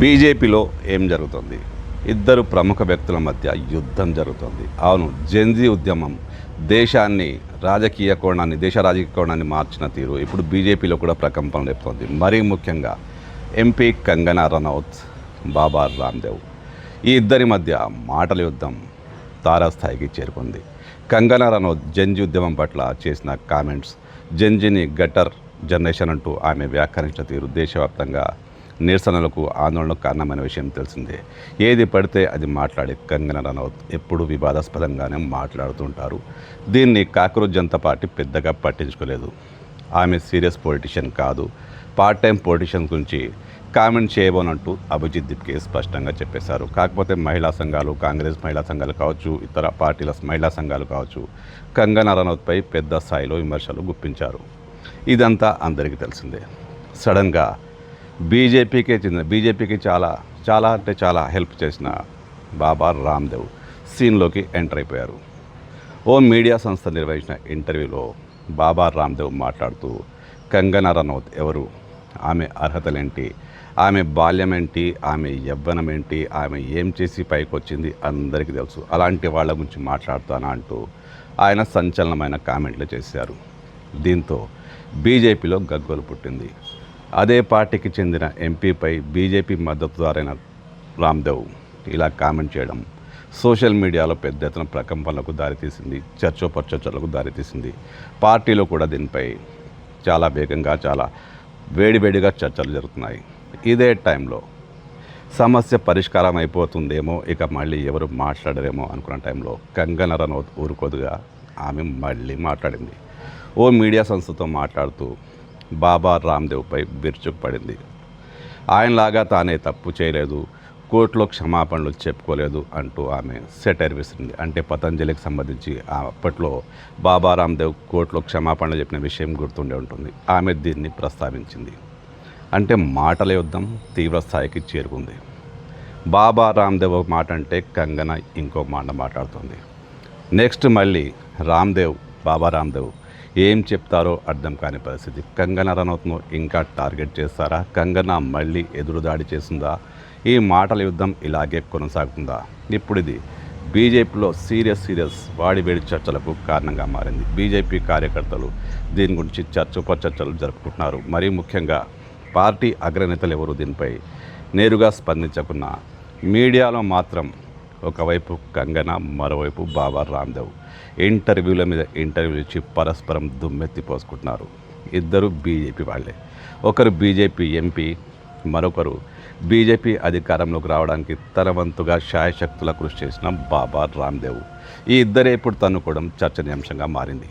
బీజేపీలో ఏం జరుగుతుంది? ఇద్దరు ప్రముఖ వ్యక్తుల మధ్య యుద్ధం జరుగుతుంది. అవును, జెన్జీ ఉద్యమం దేశాన్ని దేశ రాజకీయ కోణాన్ని మార్చిన తీరు ఇప్పుడు బీజేపీలో కూడా ప్రకంపన రేపుతోంది. మరీ ముఖ్యంగా ఎంపీ కంగనా రనౌత్, బాబా రామ్దేవ్ ఈ ఇద్దరి మధ్య మాటల యుద్ధం తారాస్థాయికి చేరుకుంది. కంగనా రనౌత్ జెన్జీ ఉద్యమం పట్ల చేసిన కామెంట్స్, జెన్జీని గటర్ జనరేషన్ అంటూ ఆమె వ్యాఖ్యానించిన తీరు దేశవ్యాప్తంగా నిరసనలకు, ఆందోళనకు కారణమైన విషయం తెలిసిందే. ఏది పడితే అది మాట్లాడే కంగనా రనౌత్ ఎప్పుడూ వివాదాస్పదంగానే మాట్లాడుతుంటారు. దీన్ని కాక్రోచ్ జనతా పార్టీ పెద్దగా పట్టించుకోలేదు. ఆమె సీరియస్ పొలిటీషియన్ కాదు, పార్ట్ టైం పొలిటీషియన్ గురించి కామెంట్ చేయబోనంటూ అభిజిత్ దిప్కే స్పష్టంగా చెప్పేశారు. కాకపోతే మహిళా సంఘాలు, కాంగ్రెస్ మహిళా సంఘాలు కావచ్చు, ఇతర పార్టీల మహిళా సంఘాలు కావచ్చు, కంగనా రనౌత్పై పెద్ద స్థాయిలో విమర్శలు గుప్పించారు. ఇదంతా అందరికీ తెలిసిందే. సడన్గా బీజేపీకి చాలా హెల్ప్ చేసిన బాబా రామ్దేవ్ సీన్లోకి ఎంటర్ అయిపోయారు. ఓ మీడియా సంస్థ నిర్వహించిన ఇంటర్వ్యూలో బాబా రామ్దేవ్ మాట్లాడుతూ, కంగనా రనౌత్ ఎవరు, ఆమె అర్హతలేంటి, ఆమె బాల్యం ఏంటి, ఆమె యవ్వనం ఏంటి, ఆమె ఏం చేసి పైకి వచ్చింది అందరికీ తెలుసు, అలాంటి వాళ్ళ గురించి మాట్లాడుతానా అంటూ ఆయన సంచలనమైన కామెంట్లు చేశారు. దీంతో బీజేపీలో గగ్గోలు పుట్టింది. అదే పార్టీకి చెందిన ఎంపీపై బీజేపీ మద్దతుదారైన రామ్దేవ్ ఇలా కామెంట్ చేయడం సోషల్ మీడియాలో పెద్ద ఎత్తున ప్రకంపనలకు దారితీసింది, చర్చోపచర్చలకు దారితీసింది. పార్టీలో కూడా దీనిపై చాలా వేగంగా, చాలా వేడివేడిగా చర్చలు జరుగుతున్నాయి. ఇదే టైంలో సమస్య పరిష్కారం అయిపోతుందేమో, ఇక మళ్ళీ ఎవరు మాట్లాడరేమో అనుకున్న టైంలో కంగనా రనౌత్ ఊరుకోదుగా ఆమె మళ్ళీ మాట్లాడింది. ఓ మీడియా సంస్థతో మాట్లాడుతూ బాబా రామ్దేవ్పై విరుచుకుపడింది. ఆయనలాగా తానే తప్పు చేయలేదు, కోర్టులో క్షమాపణలు చెప్పుకోలేదు అంటూ ఆమె సెటైర్ విసిరింది. అంటే పతంజలికి సంబంధించి అప్పట్లో బాబా రామ్దేవ్ కోర్టులో క్షమాపణలు చెప్పిన విషయం గుర్తుండే ఉంటుంది. ఆమె దీన్ని ప్రస్తావించింది. అంటే మాటల యుద్ధం తీవ్ర స్థాయికి చేరుకుంది. బాబా రామ్దేవ్ ఒక మాట అంటే కంగనా ఇంకో మాట మాట్లాడుతుంది. నెక్స్ట్ మళ్ళీ బాబా రామ్దేవ్ ఏం చెప్తారో అర్థం కాని పరిస్థితి. కంగనా రనౌత్ను ఇంకా టార్గెట్ చేస్తారా? కంగనా మళ్ళీ ఎదురుదాడి చేస్తుందా? ఈ మాటల యుద్ధం ఇలాగే కొనసాగుతుందా? ఇప్పుడు ఇది బీజేపీలో సీరియస్ వాడివేడి చర్చలకు కారణంగా మారింది. బీజేపీ కార్యకర్తలు దీని గురించి చర్చోపచర్చలు జరుపుకుంటున్నారు. మరీ ముఖ్యంగా పార్టీ అగ్రనేతలు ఎవరు దీనిపై నేరుగా స్పందించకున్నా మీడియాలో మాత్రం ఒకవైపు కంగనా, మరోవైపు బాబా రామ్దేవ్ ఇంటర్వ్యూల మీద ఇంటర్వ్యూలు ఇచ్చి పరస్పరం దుమ్మెత్తిపోసుకుంటున్నారు. ఇద్దరు బీజేపీ వాళ్ళే. ఒకరు బీజేపీ ఎంపీ, మరొకరు బీజేపీ అధికారంలోకి రావడానికి తన వంతుగా శాయశక్తుల కృషి చేసిన బాబా రామ్దేవ్. ఈ ఇద్దరే ఇప్పుడు తన్నుకోవడం చర్చనీయాంశంగా మారింది.